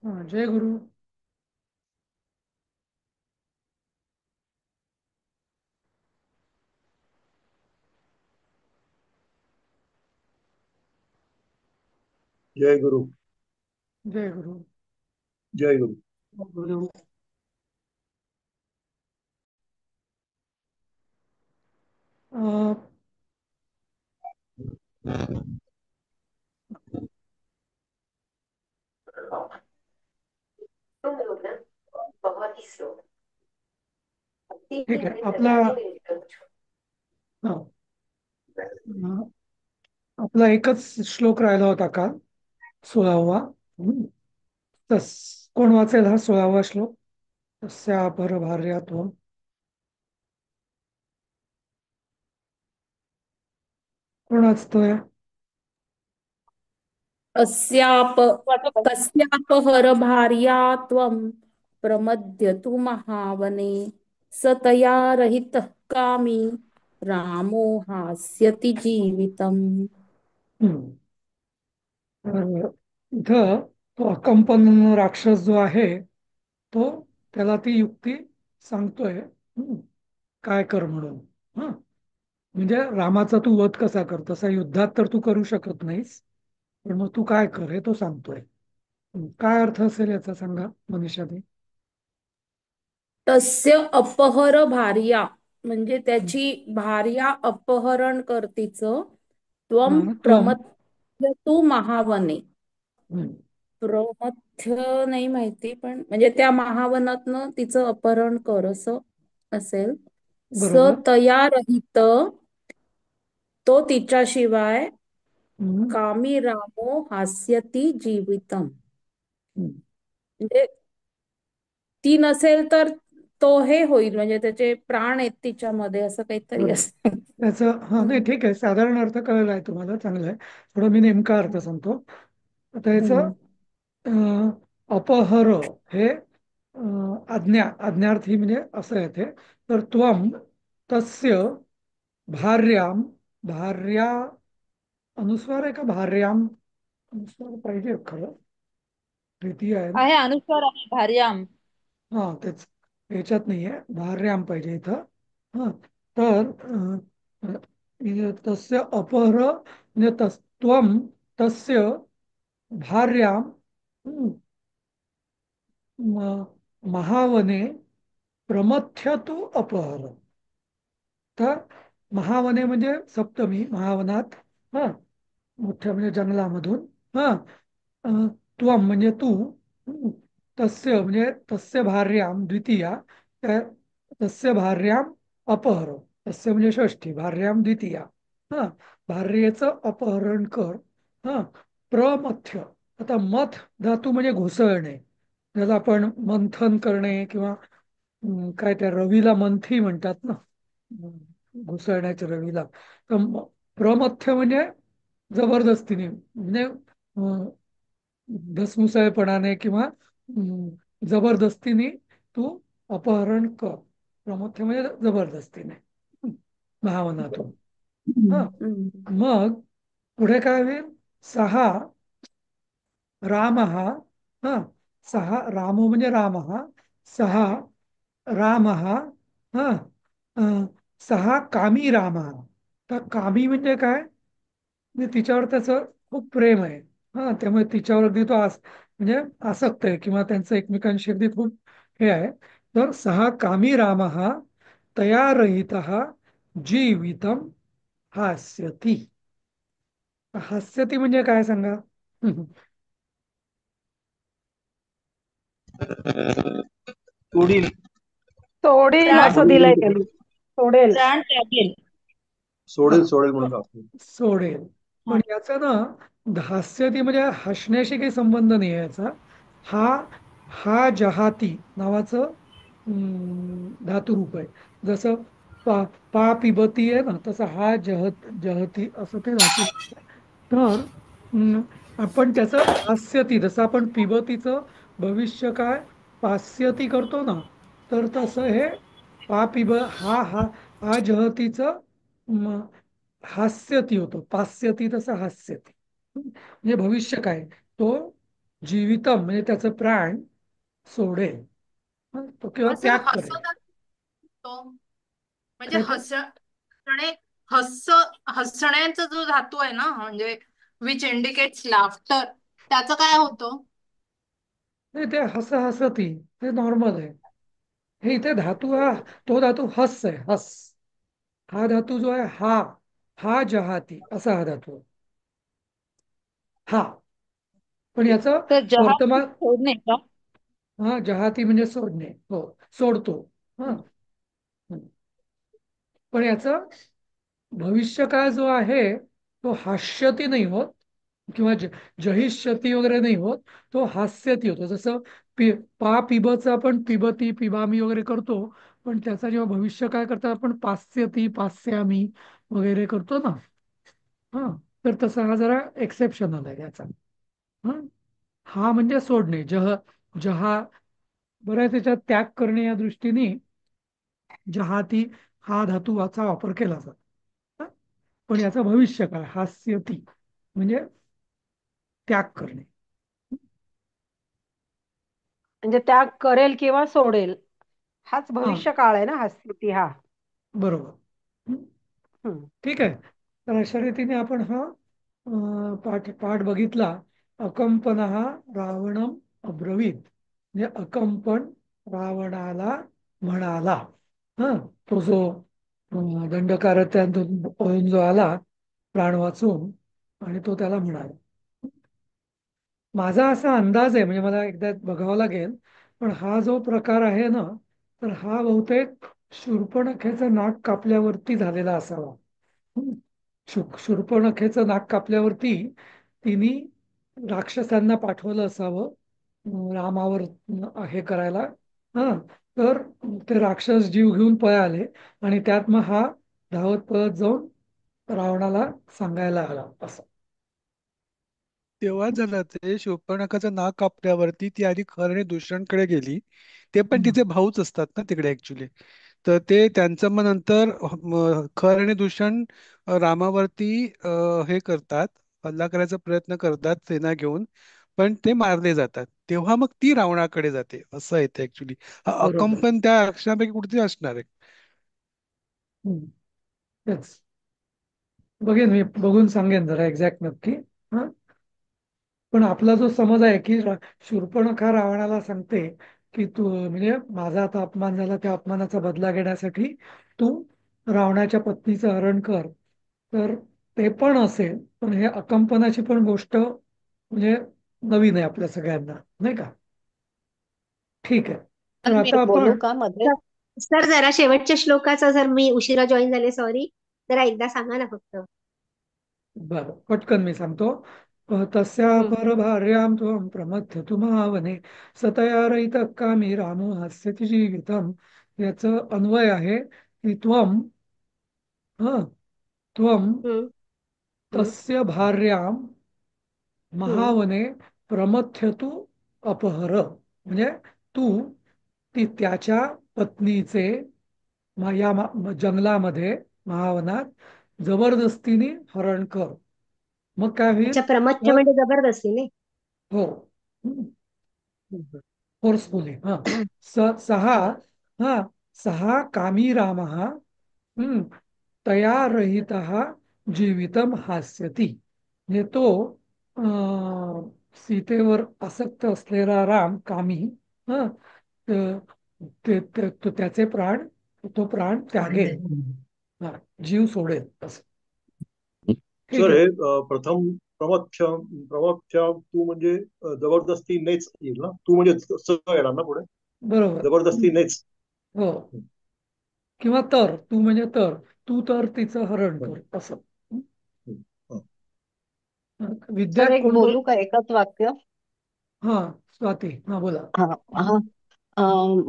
जय गुरु. जय गुरु. जय गुरु. जय गुरु. गुरु. अ, तुम लोग ना बहुत ही स्लो, ठीक तीन आहे. मिनट आपला लगातार रीड करो. हा, आपला एकच श्लोक राहिला होता काल, 16वा. हम्म. तस कोण वाचेल हा 16वा श्लोक? तस्या परभार्यात्वम. कोण वाचतोय? अस्याप कस्यापहरभार्या त्वं प्रमद्यतु महावने स तया रहितः कामी रामो हास्यति जीवितम्. हम्म. तर इथं तो अकंपन राक्षस जो आहे, तो त्याला ती युक्ती सांगतोय. काय कर म्हणून. हं. म्हणजे रामाचा तू वध कसा कर, तसा युद्धात तर तू करू शकत नाहीस, पण मग तू काय कर हे तो सांगतोय. काय अर्थ असेल याचा सांगा मनीषाने. तस्य अपहर भार्या म्हणजे त्याची भार्या अपहरण करतीचं. त्वं हा त्वम. प्रमथ्यतु महावने. हम्म. प्रमथ्य नाही माहिती, पण म्हणजे त्या महावनातनं तिचं अपहरण कर असं असेल. स बरोबर. तया रहित, तो तिच्याशिवाय हम्म. कामी रामो हास्यती जीवितम. हम्म. म्हणजे ती नसेल तर तो हे होईल, म्हणजे त्याचे प्राण आहेत तिच्यामध्ये असं काहीतरी बरोबर. असं. त्याचं हा नाही, हम्म. ठीक आहे, साधारण अर्थ कळला आहे तुम्हाला, चांगलं आहे. थोडं मी नेमका अर्थ सांगतो. आता याचं हम्म. अपहर हे आज्ञार्थी म्हणजे असं येते. तर त्वम तस्य भार्याम. भार्या अनुस्वार आहे का भार्याम? अनुस्वार पाहिजे खरं, तृतीय आहे ना. आहे अनुस्वार आहे भार्याम. हा तेच, याच्यात नाहीये, भार्याम पाहिजे इथं. हा. तर तस्य अपहर म्हणजे त्वम तस्य भार्याम. हम्म, महावने प्रमथ्यतु अपहर. तर महावने म्हणजे सप्तमी, महावनात. हा, मोठ्या म्हणजे जंगलामधून. हा. त्वम म्हणजे तू. हं. तस्य म्हणजे तस्य भार्याम द्वितीया. त्या तस्य भार्याम अपहर. तस्य म्हणजे षष्ठी, भार्याम द्वितीया. हा. भार्येचं अपहरण कर. हा. प्रमथ्य. आता मथ धातू म्हणजे घुसळणे, ज्याला आपण मंथन करणे किंवा काय त्या रवीला मंथी म्हणतात ना. घुसळण्याच्या रवीला. तर प्रमथ्य म्हणजे जबरदस्तीने, म्हणजे धसमुसळपणाने किंवा जबरदस्तीने तू अपहरण कर. प्रमुख्य म्हणजे जबरदस्तीने. हं. भावनातून. हा. हम्म. मग पुढे काय होईल? सहा राम हा. हा. सहा रामो म्हणजे राम हा. सहा राम हा. हा. सहा कामी राम हा. तर कामी म्हणजे काय? म्हणजे तिच्यावर त्याचं खूप प्रेम आहे. हा, त्यामुळे तिच्यावर अगदी तो म्हणजे आसक्त आहे, किंवा त्यांचं एकमेकांशी अगदी खूप हे आहे. तर सहा कामी राम हा तया रहित जीवितम हास्यती. हास्यती म्हणजे काय सांगा. सोडील. सोडील प्राण असं दिलंय त्यांनी. सोडेल. प्राण त्यागेल. हा, सोडेल सोडेल म्हणून असतो. सोडेल. हा. पण याचा ना हास्यती म्हणजे हसण्याशी काही संबंध नाही आहे याचा. हा हा जहाती नावाचं धातुरूप आहे. जसं पा पिबती आहे ना, तसं हा जहती असं ते धातू. तर आपण त्याचं हास्यती, जसं आपण पिबतीचं भविष्य काय पास्यती करतो ना, तर तसं हे पा पिब हा हा हा जहतीचं हास्यती होतो. पास्यती तसं हास्यती. म्हणजे भविष्य काय तो जीवितम म्हणजे त्याचं प्राण सोडे, तो किंवा सर त्याग हस करेल. तो म्हणजे काय ते हसणे हस हसण्याचा जो धातू आहे ना म्हणजे विच इंडिकेट्स लाफ्टर त्याचं काय होतं. नाही, ते हसती ते नॉर्मल आहे. हे इथे धातू तो धातू हस आहे. हस हा धातू जो आहे हा जहाती असा हा धातू आहे. हा पण याचं तर जहाज वर्तमान सोडणे का? हा जहाती म्हणजे सोडणे, हो, सोडतो. हा पण याचं भविष्यकाळ जो आहे तो हास्यती नाही होत किंवा जहिष्यती वगैरे नाही होत, तो हास्यती होतो. जसं पिबचं आपण पिबती पिबामी वगैरे करतो, पण त्याचा जेव्हा भविष्य काय करतात आपण पास्यती पास्यामी वगैरे करतो ना. हा तर तसा हा जरा एक्सेप्शनल आहे याचा. हा हा म्हणजे सोडणे, जहा बऱ्याच याच्यात त्याग करणे या दृष्टीने जहाती हा धातूचा वापर केला जातो. हा? पण याचा भविष्यकाळ हास्यती म्हणजे त्याग करणे. म्हणजे त्याग करेल किंवा सोडेल हाच हा भविष्य काळ आहे ना, हा स्थिती हा. बरोबर. हं? हम्म. ठीक आहे. तर अशा रीतीने आपण हा पाठ पाठ बघितला. अकंपन हा रावणम अब्रवीत म्हणजे अकंपन रावणाला म्हणाला. हा तो जो दंडकारत्यातून पळून जो आला प्राण वाचून आणि तो त्याला म्हणाला. माझा असा अंदाज आहे, म्हणजे मला एकदा बघावं लागेल, पण हा जो प्रकार आहे ना, तर हा बहुतेक शूर्पणखेचं नाक कापल्यावरती झालेला असावा. हं. शूर्पणखेचं नाक कापल्यावरती तिने राक्षसांना पाठवलं असावं रामावर हे करायला. हा तर ते राक्षस जीव घेऊन पळाले आणि त्यात मग हा धावत पळत जाऊन रावणाला सांगायला आला असं. तेव्हा झालं ते शूर्पणखाचं नाक कापल्यावरती ती आधी खर आणि दुसऱ्यांकडे गेली. ते पण हं. तिचे भाऊच असतात ना तिकडे ऍक्च्युली. तर ते त्यांचं मग नंतर खर आणि दूषण रामावरती हे करतात, हल्ला करायचा प्रयत्न करतात सेना घेऊन, पण ते मारले जातात. तेव्हा मग ती रावणाकडे जाते असं येते ऍक्च्युली. हा बरोबर. अकंपन त्या अक्षरापैकी कुठेतरी असणार आहे. हं. तेच बघेन मी, बघून सांगेन जरा एक्झॅक्ट नक्की. हा पण आपला जो समज आहे की शूर्पणखा रावणाला सांगते की तू म्हणजे माझा आता अपमान झाला, त्या अपमानाचा बदला घेण्यासाठी तू रावणाच्या पत्नीचं हरण कर. तर ते पण असेल, पण हे अकंपनाची पण गोष्ट म्हणजे नवीन आहे आपल्या सगळ्यांना, नाही का? ठीक आहे. तर मी आता बोलू आपण का मध्ये? सर सर, जरा शेवटच्या श्लोकाचा, जर मी उशिरा जॉईन झाले सॉरी, जरा एकदा सांगा ना फक्त. बरं पटकन मी सांगतो. तस्या हं. परभार्यां त्वं प्रमथ्यतु महावने सतया रहितः कामी रामो हास्यति जीवितम. याचं अन्वय आहे की हं, त्वं हं. हं. तस्य भार्यां हं. महावने प्रमथ्यतु अपहर म्हणजे तू त्याच्या पत्नीचे जंगलामध्ये महावनात जबरदस्तीने हरण कर. मग काय अच्छा, होईल प्रमथ्य तर म्हणजे जबरदस्ती नाही. हो फोर्सफुली सहा हं. हा सहा कामी राम तया रहित जीवितम हास्यती म्हणजे तो सीतेवर आसक्त असलेला राम कामी हा त्याचे प्राण तो प्राण त्यागेल, हा, जीव सोडेल असं. ठीक सर आहे. हे प्रथम प्रमथ्य प्रमथ्य तू म्हणजे जबरदस्ती नेच येईल ना, तू म्हणजे स येणार ना पुढे, बरोबर. जबरदस्ती नेच. हो किंवा तर तू म्हणजे तू तर तिचं हरण कर असं. सर विद्यात एक कोण बोलू का एकच वाक्य? हा स्वाती, हा बोला. हा हा.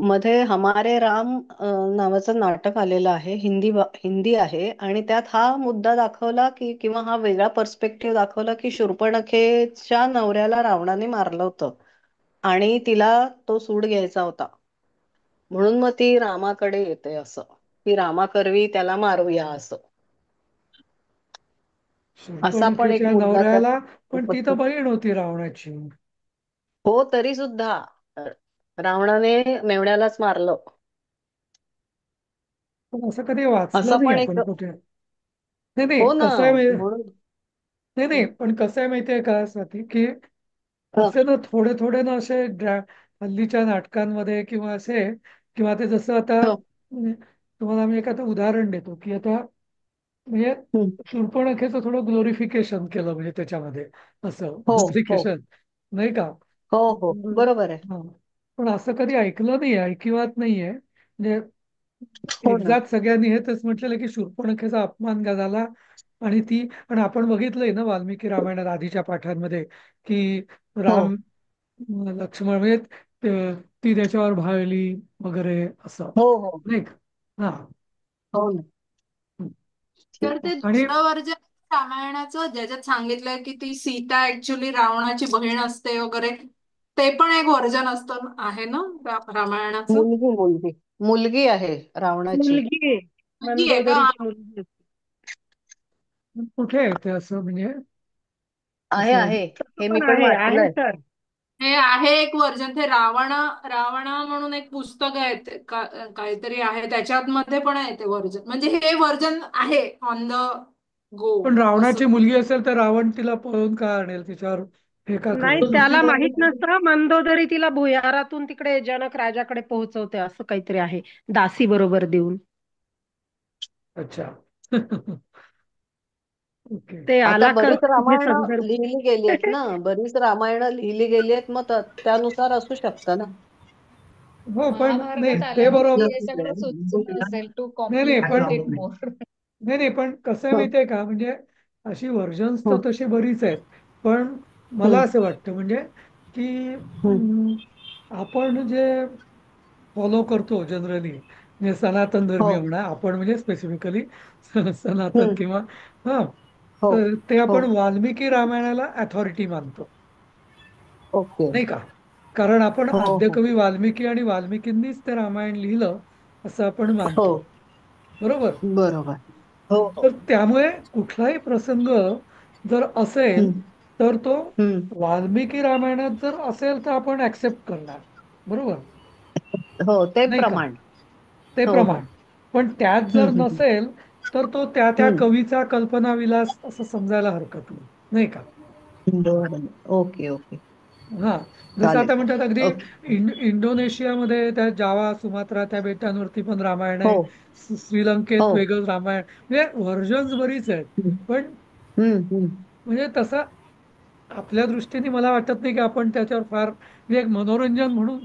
मध्ये हमारे राम नावाचं नाटक आलेलं आहे, हिंदी आहे, आणि त्यात हा मुद्दा दाखवला की किंवा हा वेगळा पर्स्पेक्टिव्ह दाखवला की शूर्पणखेच्या नवऱ्याला रावणाने मारलं होतं आणि तिला तो सूड घ्यायचा होता, म्हणून मग ती रामाकडे येते असं, की रामाकरवी त्याला मारूया असं. असा पण एक शूर्पणखेच्या मुद्दा त्यात नवऱ्याला पण ती तर उपस्थित. बहीण होती रावणाची. हो, तरी सुद्धा अ, रावणाने मेवण्यालाच मारलं. पण असं कधी वाचलं असं नाही पण एक. आपण कुठे. नाही नाही, हो ना. कसं आहे म्हणून. नाही नाही, पण कसं आहे माहितीये का स्वाती, की हं, असे ना थोडे थोडे ना असे हल्लीच्या नाटकांमध्ये किंवा असे, किंवा ते जसं आता हं, तुम्हाला मी एखादं उदाहरण देतो, की आता म्हणजे हं. शूर्पणखेचं थोडं ग्लोरिफिकेशन केलं म्हणजे त्याच्यामध्ये, असं हो, हो, ग्लोरिफिकेशन नाही का. हो, हो, बरोबर आहे. हा. पण असं कधी ऐकलं नाही, ऐकिवात नाहीये म्हणजे हो ना. एक्झॅक्ट सगळ्यांनी हे तेच म्हटलेलं की शूर्पणखेचा अपमान का झाला. आणि ती, आणि आपण बघितलंय ना वाल्मिकी रामायणात आधीच्या पाठांमध्ये, की हो, राम लक्ष्मण म्हणजे ती त्याच्यावर भाळली वगैरे असं, हो, हो, नाही का. हा. हो ना. तर ते आणि दुसरं वर्जन रामायणाचं ज्याच्यात सांगितलंय की ती सीता ऍक्च्युली रावणाची बहीण असते वगैरे, ते पण एक व्हर्जन असतं आहे ना रामायणाचं. मुलगी मुलगी मुलगी आहे रावणाची. मुलगी आहे. मुलगी आहे का? मंदोदरीची मुलगी असते. कुठे आहे ते असं म्हणजे आहे असं. आहे. तसं हे मी पण पण आहे वाचलंय. सर. हे आहे एक व्हर्जन, ते रावणा म्हणून एक पुस्तक आहे ते काहीतरी आहे, त्याच्यात मध्ये पण आहे ते व्हर्जन, म्हणजे हे व्हर्जन आहे ऑन द गो पण असं. रावणाची मुलगी असेल तर रावण तिला पळून का आणेल, तिच्यावर हे का नाही, करेल. त्याला माहित नसतं. मंदोदरी तिला भुयारातून तिकडे जनक राजाकडे पोहोचवते, असं काहीतरी आहे, दासी बरोबर देऊन. अच्छा. ओके. ते आता आला बरीच हे रामायण संदर्भ. लिहिली गेली आहेत ना, बरीच रामायण लिहिली गेली आहेत, मग त्यानुसार असू शकतं ना. हो पण नाही महाभारतात ते आल्यानंतर बरोबर. हे सगळं सुचलं असेल टू नाही नाही पण कॉम्प्लिकेट इट मोर. नाही नाही, पण कसं आहे हं, माहिती आहे का, म्हणजे अशी व्हर्जन्स तर हं, तशी बरीच आहेत. पण मला हं, असं वाटतं म्हणजे की हं. आपण जे फॉलो करतो जनरली, म्हणजे सनातन हो. धर्मीय म्हणा आपण, म्हणजे स्पेसिफिकली सनातन हं. किंवा हा, हो, तर ते हो. आपण वाल्मिकी रामायणाला अथॉरिटी मानतो, ओके. नाही का. कारण आपण हो, हो, आद्यकवी वाल्मिकी आणि वाल्मिकींनीच ते रामायण लिहिलं असं आपण हो. मानतो, बरोबर. बरोबर. हो, हो. तर त्यामुळे कुठलाही प्रसंग जर असेल हं, तर तो हं. वाल्मिकी रामायणात जर असेल तर आपण ऍक्सेप्ट करणार, बरोबर, हो, ते नाही का. प्रमाण. ते हो, हो. प्रमाण. पण त्यात हं, जर हं, नसेल तर तो त्या त्या हं. कवीचा कल्पनाविलास असं समजायला हरकत नाही, नाही का. बरोबर. Okay, okay. हा. जसं चालेल. आता म्हणतात अगदी ओके. इंडोनेशियामध्ये त्या जावा सुमात्रा त्या बेटांवरती पण रामायण हो, आहे. श्रीलंकेत हो. वेगळं रामायण, म्हणजे व्हर्जन्स बरीच आहेत. हं, पण हं, हं. म्हणजे तसं आपल्या दृष्टीने मला वाटत नाही की आपण त्याच्यावर फार म्हणजे एक मनोरंजन म्हणून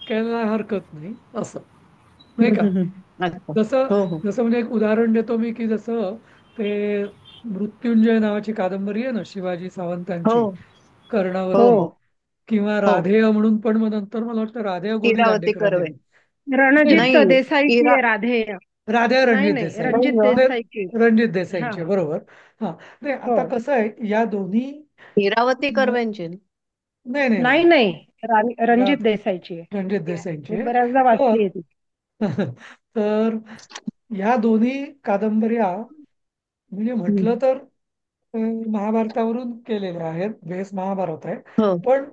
करायला हरकत नाही असं, नाही हं, का. हं, हं. अच्छा. जसं हो, हो. जसं म्हणजे एक उदाहरण देतो मी, की जसं ते मृत्युंजय नावाची कादंबरी आहे ना शिवाजी हो, सावंतांची, हो, कर्णावती, हो, किंवा हो. राधेय म्हणून पण मग नंतर मला वाटतं राधेय गोनी इरावती दांडेकरांनी कर्वे. लिहिली. नाही रणजित नाही, नाही. देसाईची इरा. आहे राधेय. राधेय नाही रणजित नाही, देसाई, नाही रणजित ग. ते देसाईची. रणजित हा. देसाईंचे, बरोबर. हा. नाही हो. आता कसं आहे या दोन्ही इरावती अं, कर्वेंची ना? नाही नाही नाही नाही, नाही, रा- रणजित देसाईची आहे. रणजित मी देसाईंचे. बऱ्याचदा तर वाचली आहे ती. तर ह्या दोन्ही कादंबऱ्या म्हणजे हं. म्हटलं तर महाभारतावरून केलेल्या आहेत, बेस महाभारत आहे. हो. पण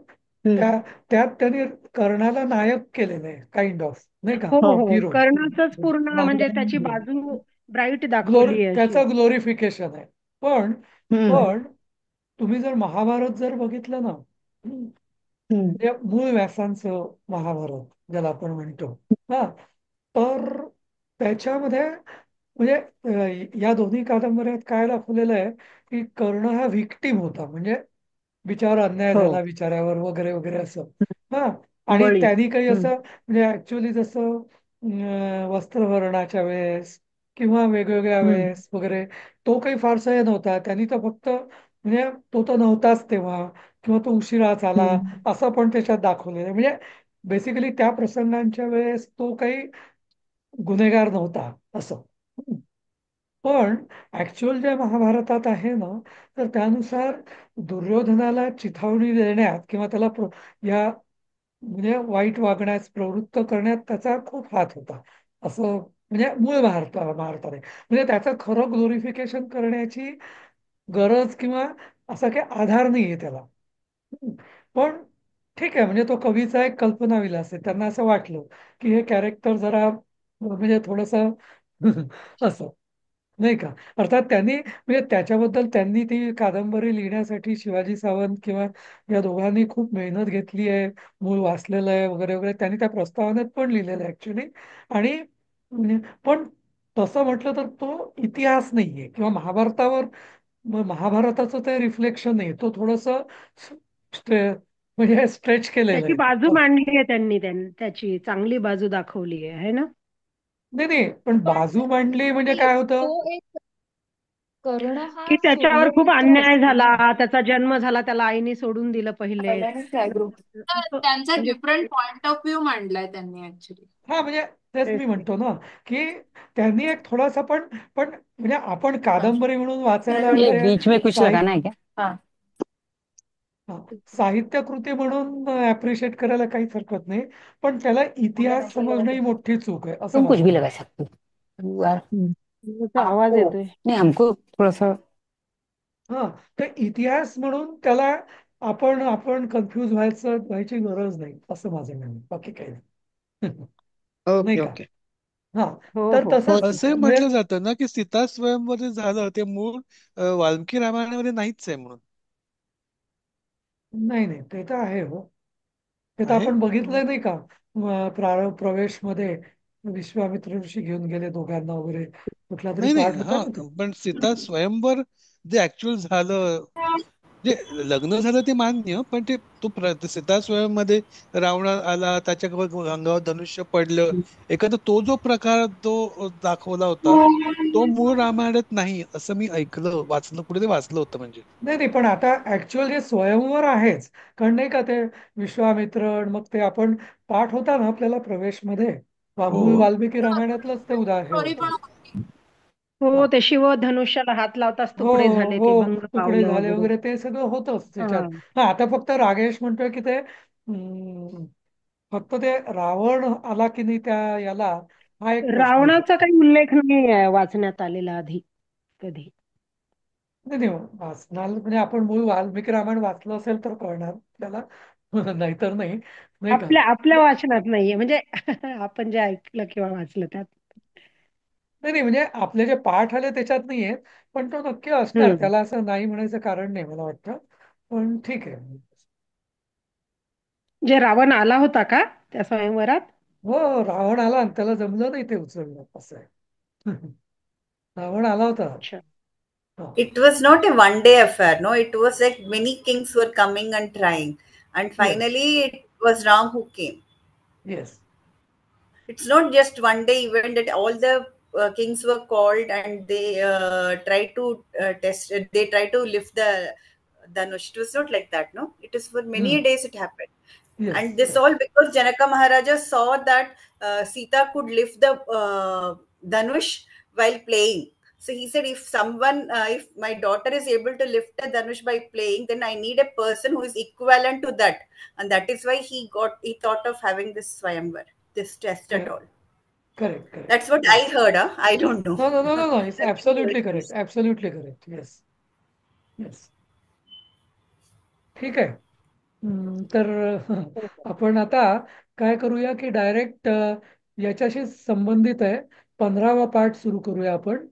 हं. त्या त्यात त्यांनी कर्णाला नायक केलेलं आहे काइंड ऑफ, नाही का, हो हो. हो, हिरो. कर्णाचंच पूर्ण म्हणजे त्याची बाजू ब्राईट दाखवली आहे अशी. त्याचं ग्लोरिफिकेशन आहे. पण हं, पण तुम्ही जर महाभारत जर बघितलं ना, हं. म्हणजे मूळ व्यासांचं महाभारत ज्याला आपण म्हणतो, हा, तर त्याच्यामध्ये म्हणजे या दोन्ही कादंबऱ्यात काय दाखवलेलं आहे की कर्ण हा व्हिक्टीम होता, म्हणजे बिचावर अन्याय हो. झाला बिचाऱ्यावर वगैरे वगैरे असं. हा. आणि बळी. त्यांनी काही हं, असं म्हणजे ऍक्च्युअली जसं वस्त्रहरणाच्या वेळेस किंवा वेगवेगळ्या हं, वेळेस वगैरे तो काही फारसा हे नव्हता. त्यांनी तर फक्त म्हणजे तो तर नव्हताच तेव्हा, किंवा तो उशिराच आला हं. असं पण त्याच्यात दाखवलेलं आहे. म्हणजे बेसिकली त्या प्रसंगांच्या वेळेस तो काही गुन्हेगार नव्हता असं. पण ऍक्च्युअल ज्या महाभारतात आहे ना, तर त्यानुसार दुर्योधनाला चिथावणी देण्यात किंवा त्याला या म्हणजे वाईट वागण्यास प्रवृत्त करण्यात त्याचा खूप हात होता असं, म्हणजे मूळ महाभारताने म्हणजे त्याचं खरं ग्लोरिफिकेशन करण्याची गरज किंवा असा काही आधार नाहीये त्याला. पण ठीक आहे, म्हणजे तो कवीचा एक कल्पनाविलास आहे. त्यांना असं वाटलं की हे कॅरेक्टर जरा म्हणजे थोडस असं, नाही का. अर्थात त्यांनी म्हणजे त्याच्याबद्दल त्यांनी ती कादंबरी लिहिण्यासाठी शिवाजी सावंत किंवा या दोघांनी खूप मेहनत घेतली आहे. मूळ वाचलेलं आहे वगैरे वगैरे, त्यांनी त्या प्रस्तावनेत पण लिहिलेलं आहे ऍक्च्युली. आणि पण तसं म्हटलं तर तो इतिहास नाहीये किंवा महाभारतावर महाभारताचं ते रिफ्लेक्शन नाही, तो थोडस म्हणजे स्ट्रेच केलेलं त्याची आहे. बाजू मांडली आहे त्यांनी, त्याची चांगली बाजू दाखवली आहे ना. नाही नाही, पण पण बाजू मांडली म्हणजे ती काय होतं. तो एक कर्ण की हा त्याच्यावर खूप सूर्यपुत्र अन्याय असतो झाला, ना. त्याचा जन्म झाला, त्याला आईने सोडून दिलं पहिलेच. पहिल्यानेच काय ग्रुप. त्यांचा म्हणजे डिफरंट पॉइंट ऑफ व्ह्यू मांडलाय त्यांनी ऍक्च्युली. हा म्हणजे तेच तेच मी ते. म्हणतो ना की त्यांनी एक थोडासा पण पण म्हणजे आपण कादंबरी म्हणून वाचायला आणि ये ते बीच में कुछ लगाना साहित्य है क्या? हाँ। साहित्य कृती म्हणून ऍप्रिशिएट करायला काहीच हरकत नाही, पण त्याला इतिहास समजणं ही मोठी चूक आहे असं तुम कुछ माझं भी म्हणणं लगा सकते हो। You are- त्याचा आवाज आपको येतोय. नहीं, हमको थोड़ा सा। आहे. हा, तर इतिहास म्हणून त्याला आपण आपण कन्फ्यूज व्हायची गरज नाही असं माझं म्हणणं आहे. बाकी काही नाही. नाही ओके का. ओके. हा, हो तर हो हो तसंच असंही म्हणजे म्हटलं जातं ना की सीता स्वयंवर जे झालं ते मूळ वाल्मिकी रामायणामध्ये नाहीच आहे म्हणून. नाही नाही, ते तर आहे हो. ते तर आहे. आपण बघितलंय नाही का. प्रवेश मध्ये विश्वामित्र ऋषी घेऊन गेले दोघांना वगैरे, कुठला तरी नाही नाही, पाठ होता हा, ना तो. पण सीता स्वयंवर जे ऍक्च्युअल झालं, जे लग्न झालं ते मान्य, पण ते ते सीता स्वयं मध्ये रावण आला, त्याच्या अंगावर धनुष्य पडलं, एखादा तो जो प्रकार तो दाखवला होता तो मूळ रामायणात नाही असं मी ऐकलं, वाचलं, कुठे ते वाचलं होतं म्हणजे. नाही नाही, पण आता ऍक्च्युअल जे स्वयंवर आहेच, कारण नाही का ते विश्वामित्र, मग ते आपण पाठ होता ना आपल्याला प्रवेशमध्ये, हो मूळ वाल्मिकी रामायणातलंच ते उदाहरण हे स्टोरी होतं. पण होती. हो, हा, ते शिव धनुष्याला हात लावताच हो तुकडे झाले, हो, ते भंग तुकडे पावलं झाले वगैरे. वगैरे ते सगळं होतच त्याच्यात. हा. हा, आता फक्त रागेश म्हणतोय की ते फक्त ते रावण आला की नाही त्या याला, हा एक प्रश्न आहे रावणाचा फक्त. काही उल्लेख नाही आहे वाचण्यात आलेला आधी कधी. नाही नाही, वाचणार म्हणजे आपण मूळ वाल्मिकी रामायण वाचलं असेल तर कळणार त्याला, नाहीतर नाही. नाही का. आपल्या आपल्या वाचनात नाहीये म्हणजे आपण जे ऐकलं किंवा वाचलं त्यात. नाही नाही, म्हणजे आपले जे पाठ आले त्याच्यात नाही आहेत, पण तो नक्की असणार, हम्म. त्याला असं नाही म्हणायचं कारण नाही मला वाटतं. पण ठीक आहे. जे रावण आला होता का त्या स्वयंवरात? हो, रावण आला आणि त्याला जमलं नाही ते उचलणं असं आहे. रावण आला होता. अच्छा. हा. It was not a one day affair, no, it was like many kings were coming and trying, and yes finally it was Ram who came. Yes. It's not just one day event that all the kings were called and they tried to test, they tried to lift the Danush. It was not like that, no, it is for many days it happened. Yes And this yes. all because Janaka Maharaja saw that Sita could lift the Danush while playing. So he said, if my daughter is able to lift the Danush by playing, then I need a person who is equivalent to that. And that is why he thought of having this Swayamvar, this test at all. Correct correct. That's what I heard. Huh? I don't know. No no no no no, it's That's what absolutely it correct, is. Absolutely correct. Yes yes. ठीक आहे. तर आपण आता काय करूया की direct याच्याशी संबंधित आहे 15वा पाठ सुरू करूया आपण.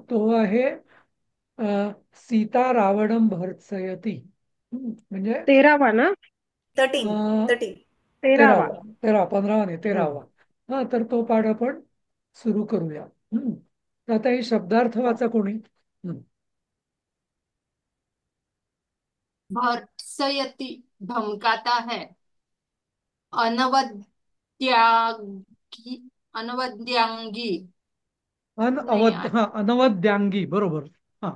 तो आहे सीता रावणम भर्त्सयती. म्हणजे 13वा ना? 13. 13. 13वा. 15वा नाही, हम्म. 13वा. हा, तर तो पाठ आपण सुरू करूया. तर आता ही शब्दार्थ वाचा कोणी. भर्त्सयति धमकाता है, अनवद्यांगी, अनवद्यांगी नहीं यार, अनवद्यांगी बरोबर. हा.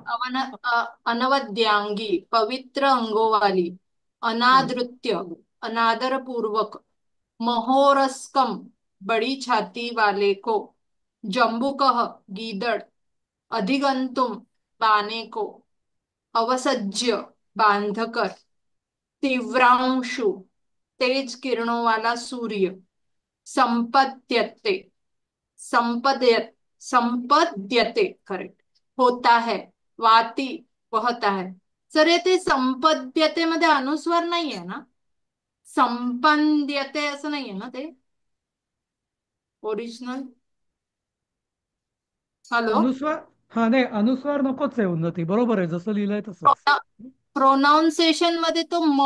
अनवद्यांगी पवित्र अंगों वाली, अनादृत्य अनादरपूर्वक, महोरस्कम बड़ी छाती वाले को, जम्बुकः गीदड़, अधिगंतुम पाने को, अवसज्य बांधकर, तीव्रांशु तेज किरणों वाला सूर्य, संपद्यते संपद्य संपद्यते करेक्ट होता है, वाती बहता है. सर, येथे संपद्यते मध्ये अनुस्वार नाहीये ना? संपद्यते असं नाहीये ना ते ओरिजिनल? हॅलो. अनुस्वार, हा नाही, अनुस्वार नकोच आहे उन्नती, बरोबर आहे, जसं लिहिलंय तसंच. प्रोनाऊन्सिएशन मध्ये तो म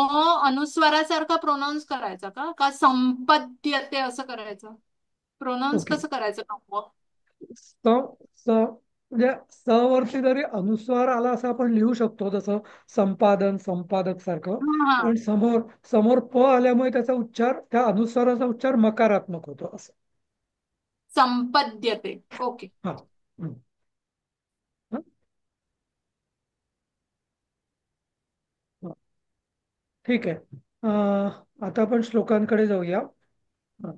अनुस्वारासारखा प्रोनाऊन्स करायचा का संपद्यते असं करायचं? Pronouns okay. कसं करायचं का म? स स म्हणजे स वरती जरी अनुस्वार आला असं आपण लिहू शकतो, जसं संपादन, संपादक सारखं. हा हा. पण समोर समोर प आल्यामुळे त्याचा उच्चार, त्या अनुस्वाराचा उच्चार मकारात्मक होतो असं. संपद्यते. ओके. हा. हं. हं? हा. ठीक आहे. आता आपण श्लोकांकडे जाऊया. हा.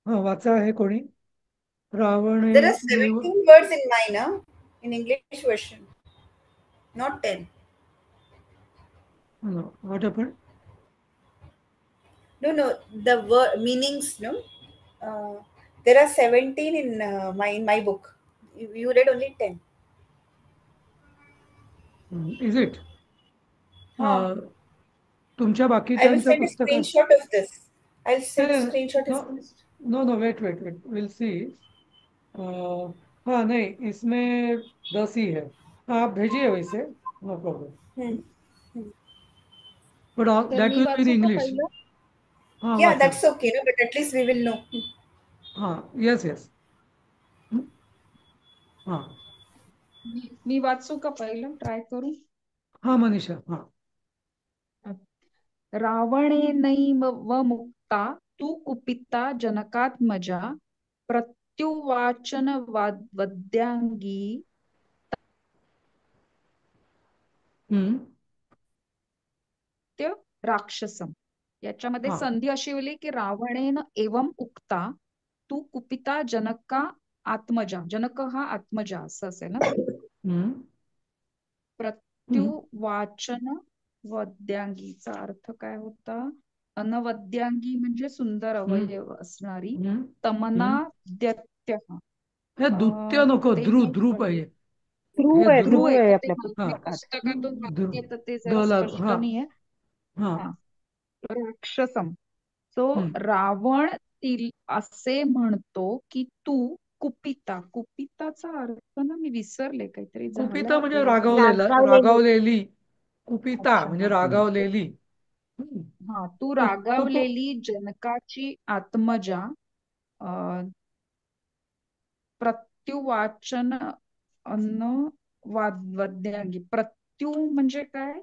हा, वाचा आहे कोणी? Rawane There are naive 17 words in mine, in English version, not 10. What happen? No, the word meanings, no. There are 17 in my book. You read only 10. Is it? Huh. तुमच्या I will बाकीच्यांच्या send a पुस्तकात screenshot of this. I'll send a screenshot no as well. No no, wait wait wait, will see. हाँ नहीं, इसमें 10 ही है। हाँ, आप भेजिए वैसे, no problem. Hmm. Hmm. But तर that me will be in वाचू का इंग्लिश। पहिलं? हाँ, Yeah, वाचा। that's okay, no, but at least we will know. हाँ, यस यस। हाँ मी वाचू का पहिलं? ट्राय करू. हाँ मनीषा, हाँ। रावणेनैव मुक्ता तू कुपिता जनकात्मजा प्रत्युवाचन वद्यांगी हम्म, राक्षसम. याच्यामध्ये हाँ। संधी अशी होली की रावणेन एवम उक्ता तू कुपिता जनका आत्मजा. जनक हा आत्मजा असं असेल ना ते. हम्म, प्रत्युवाचन वद्यांगीचा अर्थ काय होता? अनवद्यांगी म्हणजे सुंदर हम्म, अवयव असणारी. हम्म, तमना हम्म। द्यत्य. हे दुत्य नको, ते ध्रुव नाही ध्रुव कळलं. पाहिजे। ध्रुव हे आहे, ध्रुव ध्रुव, ध्रुव आहे आहे का ते आपल्या हाँ, माहिती पुस्तकात. पुस्तकातून ध्रुव, वाक्य तर ते द जरा लागू, स्पष्ट हाँ नाहीये. हाँ। हा. राक्षसम. सो हम्म, रावण असे म्हणतो की तू कुपिता. कुपिताचा अर्थ ना मी विसरले, काहीतरी झालं कुपिता म्हणजे आपल्याला रागावलेला, रागावलेली. रागावलेली. कुपिता अच्छा म्हणजे हा. रागावलेली। हम्म, हा, तू तो तो तो रागावलेली जनकाची आत्मजा. प्रत्युवाचन अन्न वद्यांगी. प्रत्यू म्हणजे काय?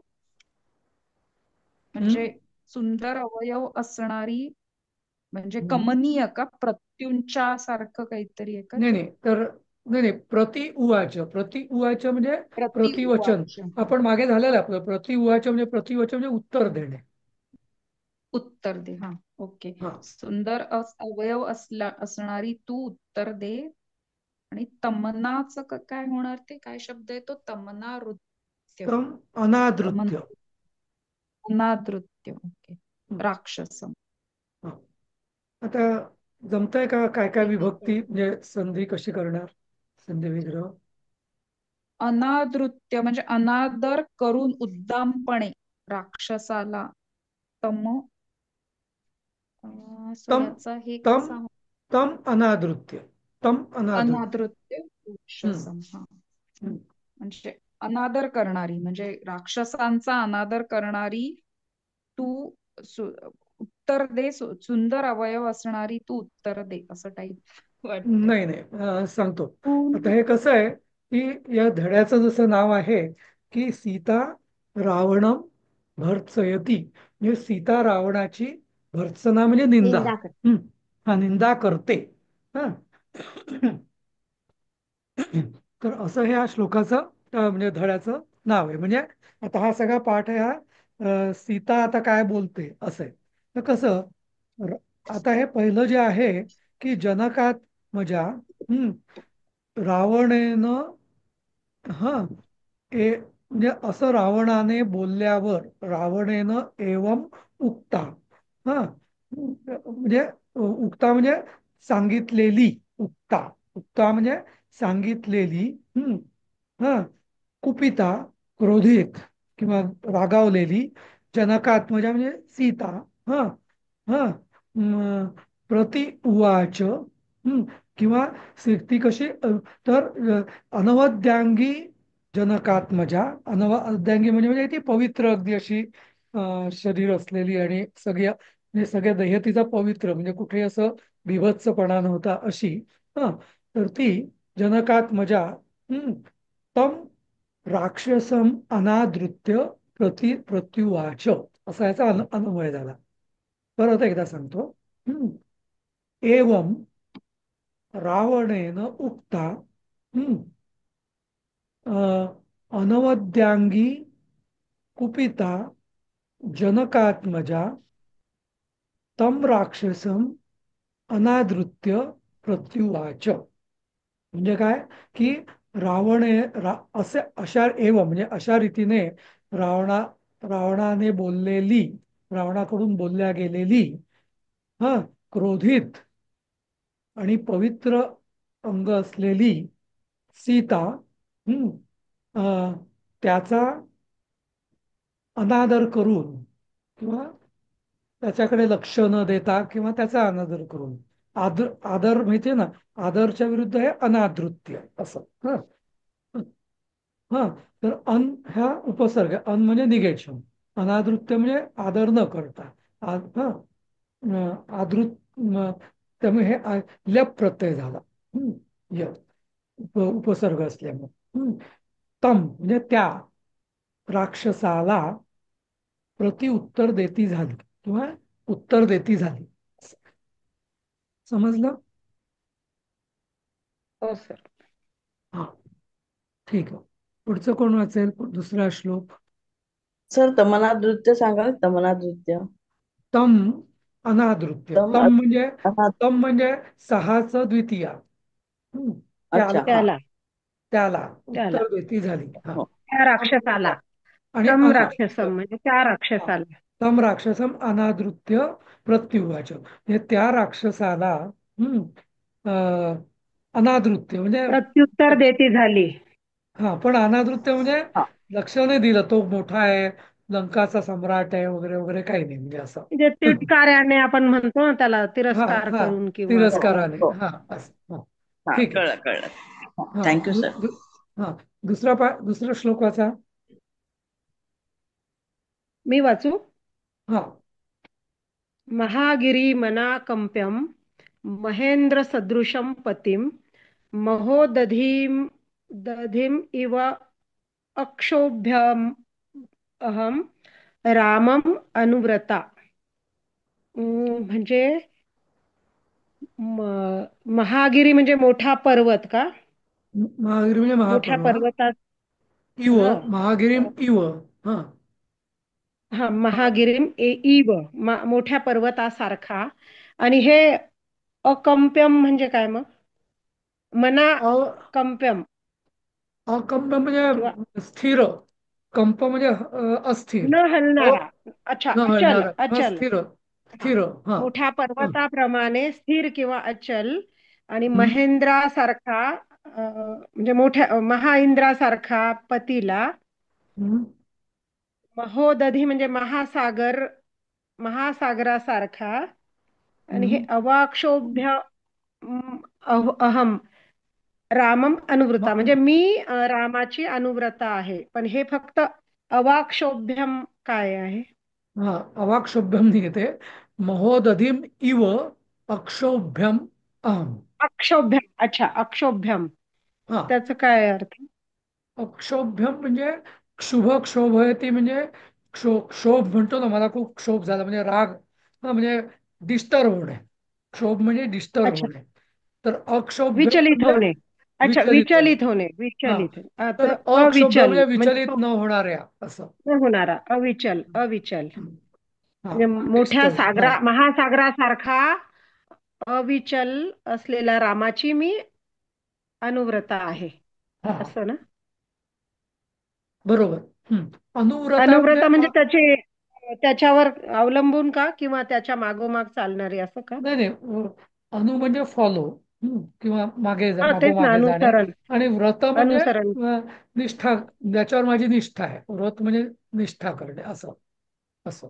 म्हणजे हम्म, सुंदर अवयव असणारी, म्हणजे हम्म। कमनीय का? प्रत्यूंच्या सारखं काहीतरी आहे का नाही ते? नाही, तर नाही नाही, प्रति उवाच, प्रति उवाच म्हणजे प्रतिवचन. प्रतिउवाच. आपण मागे झालेलं आपलं, प्रति उवाच म्हणजे प्रतिवचन म्हणजे उत्तर देणे. उत्तर दे. हा, ओके. हा. सुंदर अवयव असणारी तू उत्तर दे. आणि तमनाचं काय होणार? ते काय शब्द आहे तो? तमना नृत्य. तम अनादृत्य. अनादृत्य. ओके. हम्म. राक्षसम. हा. आता जमतंय का काय काय ठीक आहे. विभक्ती म्हणजे संधी कशी करणार? संधी विग्रह. अनादृत्य म्हणजे अनादर करून उद्दामपणे राक्षसाला. तम. सो तम याचा हे तम कसा? तम अनादृत्य. तम अनादृत्य. अनादृत्य हम्म, राक्षसम. हा, हम्म, म्हणजे अनादर करणारी, म्हणजे राक्षसांचा अनादर करणारी तू उत्तर दे. सुंदर अवयव असणारी तू उत्तर दे, असं टाईप वाटतंय. नाही नाही, सांगतो. आता हे कसं आहे की या धड्याचं जसं नाव आहे की सीता रावणम भर्त्सयती, म्हणजे सीता रावणाची भर्त्सना म्हणजे निंदा. निंदा कर. हम्म, हा, निंदा करते. हा. तर असं हे या श्लोकाचं म्हणजे धड्याचं नाव आहे. म्हणजे आता हा सगळा पाठ आहे, हा सीता आता काय बोलते असं आहे. तर कसं र- आता हे पहिलं जे आहे की जनकात्मजा, रावणेनं, हा, म्हणजे असं रावणाने बोलल्यावर, रावणेनं एवम उक्ता. हा, म्हणजे उक्ता म्हणजे सांगितलेली. उक्ता, उक्ता म्हणजे सांगितलेली. हा, कुपिता क्रोधित किंवा रागावलेली, जनकात्मजा म्हणजे सीता. हा हा प्रति उवाच किंवा ती कशी तर अनवद्यांगी जनकात्मजा. अनवद्यांगी म्हणजे ती पवित्र अगदी अशी शरीर असलेली आणि म्हणजे सगळ्या देहतीचा पवित्र म्हणजे कुठे असं बिभत्सपणा नव्हता अशी. हा तर ती जनकात्मजा तम राक्षसम अनादृत्य प्रत्युवाच असा याचा अन्वय झाला. परत एकदा सांगतो. एवं रावणेन उक्ता अनवद्यांगी कुपिता जनकात्मजा तम राक्षसम अनादृत्य प्रत्युवाच. म्हणजे काय की असे अशा म्हणजे अशा रीतीने रावणाने बोललेली, रावणाकडून बोलल्या गेलेली हा क्रोधित आणि पवित्र अंग असलेली सीता हम्म त्याचा अनादर करून किंवा त्याच्याकडे लक्ष न देता किंवा त्याचा अनादर करून आदर माहितीये ना, आदरच्या विरुद्ध आहे अनादृत्य असं. ह हा तर ह्या उपसर्ग म्हणजे निगेशन, अनादृत्य म्हणजे आदर न करता आदृत त्यामुळे हे लप प्रत्यय झाला. य उपसर्ग असल्यामुळे तम म्हणजे त्या राक्षसाला उत्तर देती झाली किंवा उत्तर देती झाली. समजलं? हो सर. हा ठीक आहे. पुढचं कोण वाचेल दुसरा श्लोक? सर तमनादृत्य सांगाल. तमनादृत्य तम अनादृत्य. तम म्हणजे सहाचं द्वितीया. अच्छा हा त्याला त्याला उत्तर देती झाली. हा त्या राक्षसाला आणि तम राक्षसम म्हणजे त्या राक्षसाला तम राक्षसम अनादृत्य प्रत्युवाच म्हणजे त्या राक्षसाला अनादृत्य म्हणजे प्रत्युत्तर देती झाली. हा पण अनादृत्य म्हणजे हा लक्ष नाही दिलं, तो मोठा आहे, लंकाचा सम्राट आहे वगैरे वगैरे काही नाही म्हणजे असं. म्हणजे तिटकार्याने आपण म्हणतो ना त्याला, हा तिरस्कार हा करून किंवा हो तिरस्काराने हो हा असं. हा हा ठीक आहे. कळलं कळलं. हा थँक्यू सर. हा दुसरा श्लोक वाचा. मी वाचू? हा महागिरिमनाकंप्यं महेंद्रसदृशं पतिं दधिम इव अक्षोभ्यम अहम रामम अनुव्रता. म्हणजे महागिरी म्हणजे मोठा पर्वत का? महागिरी म्हणजे मोठ्या महापर्वत. पर्वतात इव हा महागिरीम इव. हा हा महागिरीम इव मोठ्या पर्वतासारखा. आणि हे अकंप्यम म्हणजे काय मग? मनाकंप्यम अकंप किंवा म्हणजे स्थिर, कंप म्हणजे अस्थिर, न हलणारा. अच्छा, न अचल हलणारा, अचल. स्थिर हा स्थिर. हा मोठ्या पर्वताप्रमाणे स्थिर किंवा अचल. आणि हम्म, महेंद्रासारखा म्हणजे मोठ्या महाइंद्रासारखा पतीला. हम्म, महोदधी म्हणजे महासागरासारखा. आणि हे हम्म. अवाक्षोभ्य अहम रामम अनुव्रता म्हणजे मी रामाची अनुव्रता आहे. पण हे फक्त अवाक्षोभ्यम काय आहे? हा अवाक्षोभ्यम निघते. महोदधीम इव अक्षोभ्यम अहम. अक्षोभ्यम. अच्छा, अक्षोभ्यम हा त्याचं काय अर्थ? अक्षोभ्यम म्हणजे क्षुभ क्षोभयती म्हणजे क्षोभ म्हणतो ना, मला खूप क्षोभ झाला म्हणजे राग, हा म्हणजे डिस्टर्ब होणे. क्षोभ म्हणजे डिस्टर्ब अच्छा, होणे. तर अक्षोभ्य विचलित म्हणजे होणे. अच्छा, विचलित होणे. विचलित होणे. हा विचलित तर आता अक्षोभ्य अविचल म्हणजे म्हणजे विचलित न होणाऱ्या असं. न होणारा. अविचल अविचल हा म्हणजे मोठ्या डिस्टर्ब. हा महासागरासारखा अविचल असलेल्या रामाची मी अनुव्रता आहे, हा असं ना? बरोबर. अनुव्रता म्हणजे अनुव्रता म्हणजे त्याच्यावर अवलंबून का, किंवा त्याच्या मागोमाग चालणारी, असं का? नाही नाही अनु म्हणजे फॉलो किंवा हा तेच ना, मागोमागे जाणे. अनुसरण. आणि व्रत म्हणजे अनुसरण. निष्ठा, ज्याच्यावर माझी निष्ठा आहे. व्रत म्हणजे निष्ठा करणे असं असं.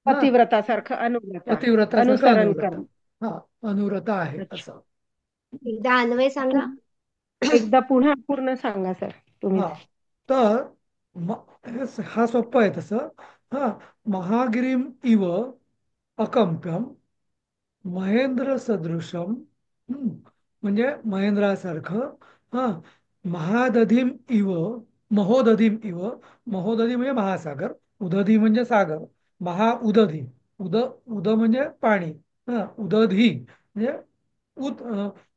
हा पतिव्रतासारखं अनुव्रता पतिव्रतासारखं अनुसरण अनुव्रता. करणं. हा अनुव्रता आहे अच्छा. असं. एकदा अन्वय सांगा. एकदा पुन्हा पूर्ण सांगा सर तुम्हीच. हा तर हा सोपं आहे तसं. हा महागिरीम इव अकंप्यम महेंद्र सदृशम, म्हणजे महेंद्रासारखं. हा महादधीम इव, महोदधीम इव, महोदधी म्हणजे महासागर, उदधी म्हणजे सागर, महाउदधी, उद म्हणजे पाणी, हा उदधी म्हणजे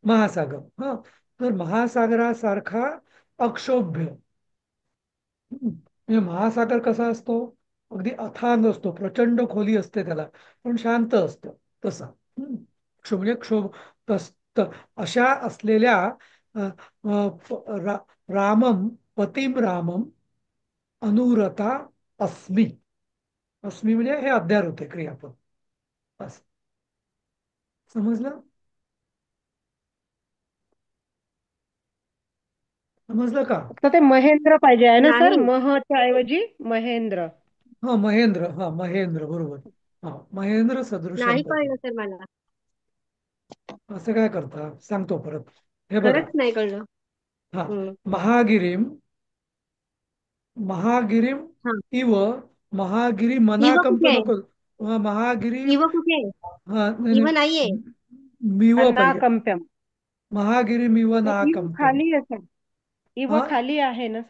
महासागर. हा तर महासागरासारखा अक्षोभ्य, म्हणजे महासागर कसा असतो, अगदी अथांग असतो, प्रचंड खोली असते त्याला, पण शांत असतं तसा. म्हणजे क्षोभ अशा असलेल्या अ, अ, रामम पतिम रामम अनुरता अस्मी. अस्मी म्हणजे हे अद्यार होते क्रियापद. असं समजलं? समजलं का? फक्त ते महेंद्र पाहिजे आहे ना सर, नाही महच्या ऐवजी महेंद्र. हा महेंद्र, हा महेंद्र बरोबर. हा महेंद्र सदृशम नाही पती. कळलं सर मला. असं काय करता सांगतो परत. हे बघा. खरंच नाही कळलं. हा हम्म. महागिरीम, महागिरीम हा इव, महागिरी इव मनाकंप कुठे आहे? नको. महागिरी, इव कुठे आहे? हा नाही इव नाही, नाहीये. मिव पाहिजे. अनाकंप्यम. महागिरी मिव इव नाकंपम. खाली आहे सर. इव हा खाली आहे ना,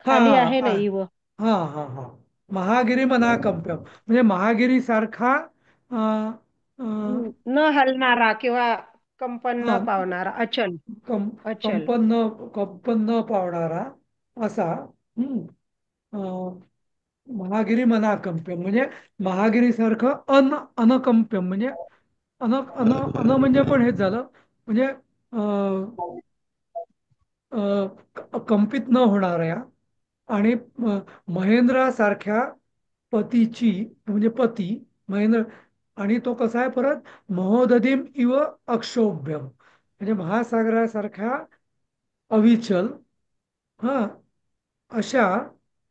हा खाली आहे ना हा इव. हा हा हा महागिरी मनाकंपम म्हणजे महागिरी सारखा न हलणारा किंवा कंपन हा न पावणारा, अचल. अचल. कंपन न पावणारा असा. महागिरी मनाकंप्यम म्हणजे महागिरी सारखं अनकंप्यम म्हणजे म्हणजे पण हेच झालं, म्हणजे कंपित न होणाऱ्या आणि महेंद्रासारख्या पतीची, म्हणजे पती महेंद्र, आणि तो कसा आहे परत, महोदधीम इव अक्षोभ्यम म्हणजे महासागरासारख्या अविचल. हा अशा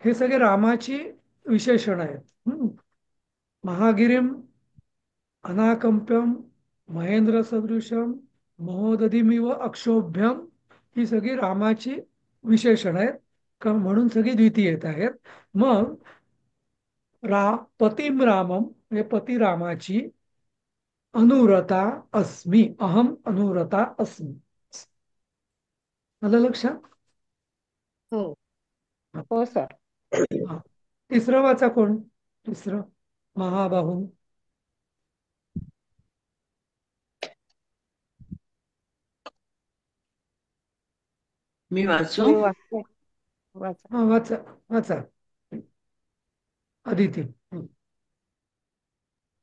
हे सगळे रामाची विशेषण आहेत. महागिरीम अनाकंप्यम महेंद्र सदृशम महोदधीमिव अक्षोभ्यम ही सगळी रामाची विशेषण आहेत, म्हणून सगळी द्वितीय येत आहेत. मग पतिम रामम म्हणजे पती रामाची अनुरता अस्मी, अहम अनुरता अस्मी. आलं लक्षात? हो हो सर. हा. तिसरं वाचा कोण? तिसरं महाबाहू. मी वाचू? मी वाचते. वाचा. हा वाचा वाचा अदिती.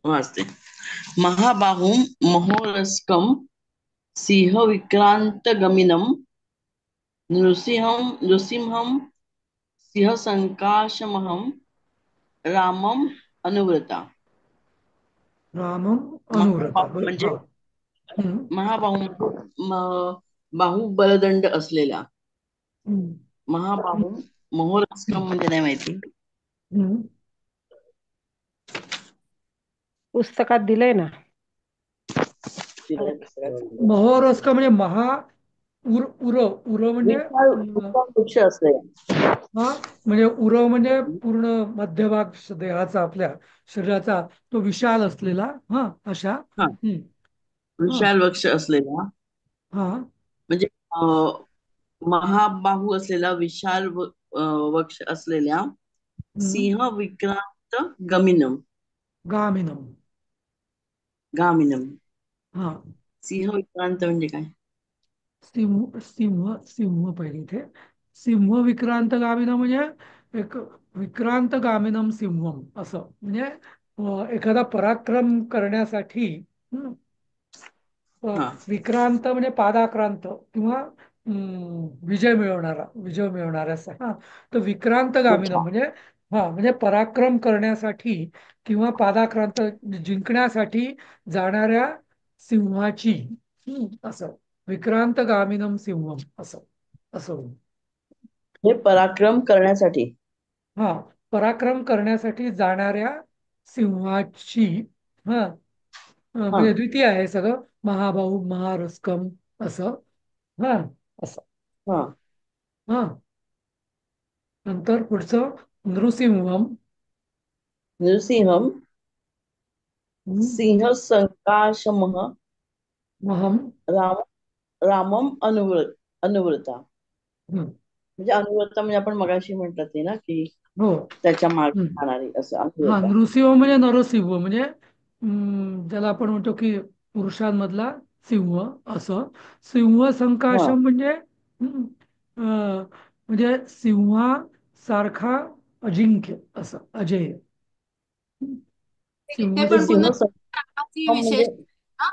वाचते. महाबाहुं महोरस्कं सिंहविक्रान्तगमिनं नृसिंहं सिंहसङ्काशमहं रामम् अनुव्रता. रामम अनुव्रता. महाबाहू म्हणजे हा. महाबाहू म्हणजे बाहू बलदंड असलेला. महाबाहू महोरस्कम म्हणजे नाही माहिती. पुस्तकात दिलंय ना. महोरस्क म्हणजे महा उर उर उर म्हणजे विशाल वृक्ष असलेला. हा म्हणजे उर म्हणजे पूर्ण मध्यभाग देहाचा, आपल्या शरीराचा तो विशाल असलेला. हा अशा. विशाल वृक्ष असलेला हा म्हणजे महाबाहू असलेला विशाल वृक्ष असलेल्या सिंह विक्रांत गमिनम. गामिनम. गामिनम. हा सिंह विक्रांत म्हणजे काय? सिंह सिंह सिंह पहिले इथे सिंह विक्रांत गामिनम म्हणजे एक विक्रांत गामिनम सिंहम असं, म्हणजे एखादा पराक्रम करण्यासाठी विक्रांत म्हणजे पादाक्रांत किंवा विजय मिळवणारा हा. तर विक्रांत गामिनम म्हणजे हा म्हणजे पराक्रम करण्यासाठी किंवा पादाक्रांत जिंकण्यासाठी जाणाऱ्या सिंहाची, असं विक्रांत गामिनम सिंहम असं असं. हे पराक्रम करण्यासाठी. हा पराक्रम करण्यासाठी जाणाऱ्या सिंहाची हा हा म्हणजे द्वितीय आहे सगळं महाबाहू महारस्कम असं हा असं हा हा नंतर पुढचं नृसिंहम नृसिंहम सिंह संकाशमः महम राम रामम अनुवृता हम्म, म्हणजे अनुव्रता म्हणजे आपण मगाशी म्हटलं ते ना की हो त्याच्या मागे हम्म. जाणारी असं हा अनुव्रता. नृसिंह म्हणजे नरसिंह म्हणजे ज्याला आपण म्हणतो की पुरुषांमधला सिंह असं सिंह हा संकाशम म्हणजे म्हणजे सिंहासारखा अजिंक्य असं अजेय सिंह इथे म्हणजे पण संक पुन्हा सिंह रामाची संगम विशेष म्हणजे हा?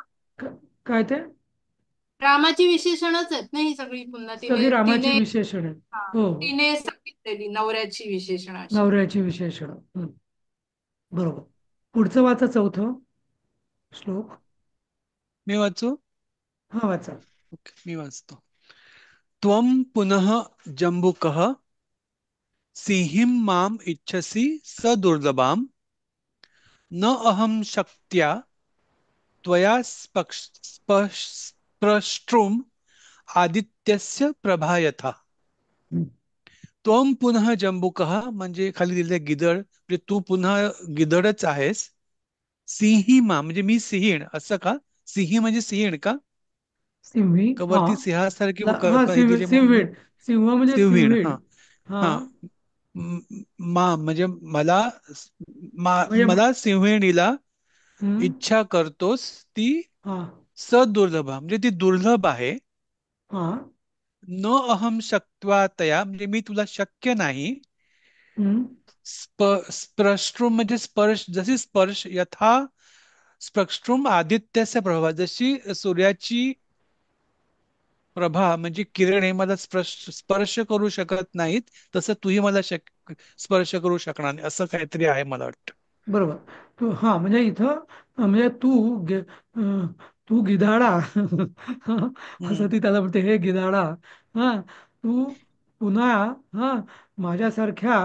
काय ते रामाची विशेषणच आहेत ना ही सगळी पुन्हा सगळी तिने रामाची तिने विशेषण आहेत हा, हो हो तिने सांगितलेली नवऱ्याची विशेषण अशी. नवऱ्याची विशेषण बरोबर पुढचं वाचा चौथं श्लोक मी वाचू? हा वाचा ओके, मी वाचतो. त्वं पुनः जम्बुकः सिंहीं माम इच्छसि स दुर्लभाम न अहं शक्त्या त्वया स्प्रष्टुम आदित्यस्य प्रभा यथा. हम्म. त्वं पुनः जम्बुकः म्हणजे खाली दिलेलं गिदड म्हणजे तू पुन्हा गिदडच आहेस. सिंहीमा म्हणजे मी सिंहीण असं का? सिंही म्हणजे सिंहीण का? सिंही का हा वरती सिंहासारखी हा हे दिले म्हणून सिंहवीण सिंह म्हणजे सिंहीण सिंहवीण हा हा हा मा म्हणजे मला म्हणजे मला सिंहिणीला हम्म, इच्छा करतोस ती हा सदुर्लभ म्हणजे ती दुर्लभ आहे. हा न अहम शक्त्वा तया म्हणजे मी तुला शक्य नाही. हम्म, स्प्रष्टुम म्हणजे स्पर्श जशी स्पर्श यथा स्प्रष्टुम आदित्यस्य प्रभा जशी सूर्याची प्रभा म्हणजे किरण हे मला स्पर्श करू शकत नाहीत तसं तूही मला स्पर्श करू शकणार नाही असं काहीतरी आहे मला वाटतं. बरोबर तू हा म्हणजे इथं म्हणजे तू गिधाडा असं हम्म ती त्याला म्हणते हे गिधाडा हा तू पुन्हा हा माझ्यासारख्या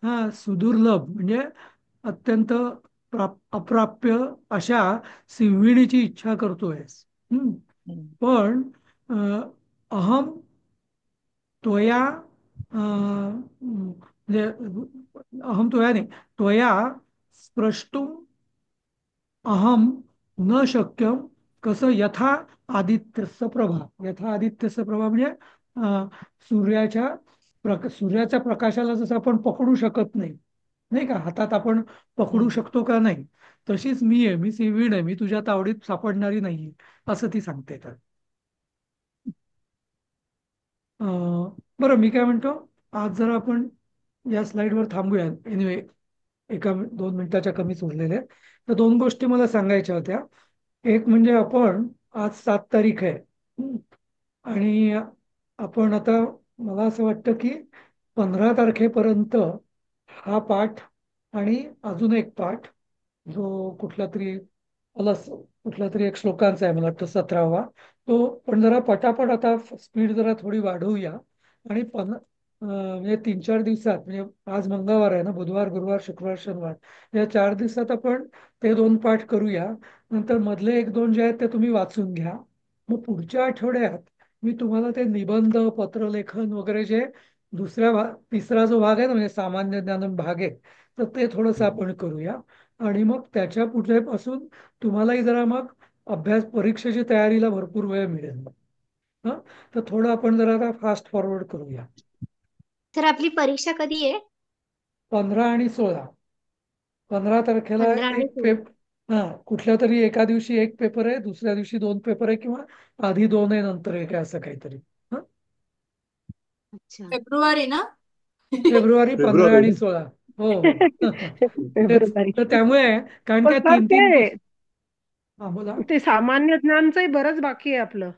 हा सुदुर्लभ म्हणजे अत्यंत अप्राप्य अशा सिंहिणीची इच्छा करतोयस हम्म पण अहम त्वया म्हणजे अहम त्वया नाही त्वया स्प्रष्टुम अहम न शक्यम कसं यथा आदित्यस्य प्रभा यथा आदित्यस्य प्रभा म्हणजे सूर्याच्या सूर्याच्या प्रकाशाला जसं आपण पकडू शकत नाही नाही का हातात आपण पकडू हम्म शकतो का नाही तशीच मी आहे मी सिंहीण आहे मी तुझ्या तावडीत सापडणारी नाहीये असं ती सांगते तर बरं मी काय म्हणतो आज जरा आपण या स्लाइडवर थांबूया एनिवे एका 2 मिनिटाच्या कमीच उरलेल्या आहेत. तर 2 गोष्टी मला सांगायच्या होत्या एक म्हणजे आपण आज 7 तारीख आहे आणि आपण आता मला असं वाटतं की 15 तारखेपर्यंत हा पाठ आणि अजून एक पाठ जो कुठला तरी कुठला तरी एक श्लोकांचा आहे मला वाटतं 17वा तो पण जरा पटापट आता स्पीड जरा थोडी वाढवूया आणि म्हणजे 3-4 दिवसात म्हणजे आज मंगळवार आहे ना बुधवार गुरुवार शुक्रवार शनिवार या 4 दिवसात आपण ते 2 पाठ करूया नंतर मधले 1-2 जे आहेत ते तुम्ही वाचून घ्या मग पुढच्या आठवड्यात मी तुम्हाला ते निबंध पत्रलेखन वगैरे जे तिसरा जो भाग आहे ना म्हणजे सामान्य ज्ञान भाग आहे तर ते थोडंसं आपण करूया आणि मग त्याच्या पुढल्यापासून तुम्हालाही जरा मग अभ्यास परीक्षेची तयारीला भरपूर वेळ मिळेल हं तर थोडं आपण जरा आता फास्ट फॉरवर्ड करूया तर आपली परीक्षा कधी आहे 15 आणि 16 15 तारखेला 15 आणि एक 16. कुठल्या तरी एका दिवशी एक पेपर आहे दुसऱ्या दिवशी 2 पेपर आहे किंवा आधी 2 आहे नंतर एक आहे असं काहीतरी हं? अच्छा फेब्रुवारी ना? फेब्रुवारी 15 फेब्रुवारी आणि 16 हो हो तेच फेब्रुवारी तर त्यामुळे कारण पण का सर 3-3 ते हा बोला ते सामान्य ज्ञानचंही बरंच बाकी आहे आपलं.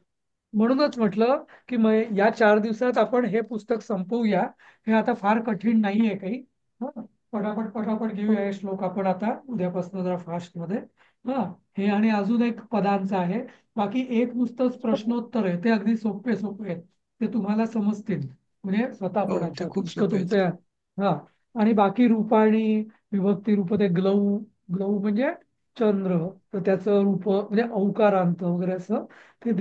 म्हणूनच म्हटलं की मग या 4 दिवसात आपण हे पुस्तक संपवूया हे आता फार कठीण नाहीये काही हं पटापट पटापट घेऊया हे श्लोक आपण आता उद्यापासून जरा फास्ट मध्ये हा हे आणि अजून एक पदांचं आहे बाकी एक नुसतंच प्रश्नोत्तर आहे ते अगदी सोपे सोपे आहेत ते तुम्हाला समजतील म्हणजे स्वतः हो पण ते आता खूप इतकं सोपे आहेत. तुमच्या हा आणि बाकी रूपाणी विभक्ती रूप ते ग्लऊ ग्लौ म्हणजे चंद्र, तर त्याचं रूप म्हणजे औकारांत वगैरे असं ते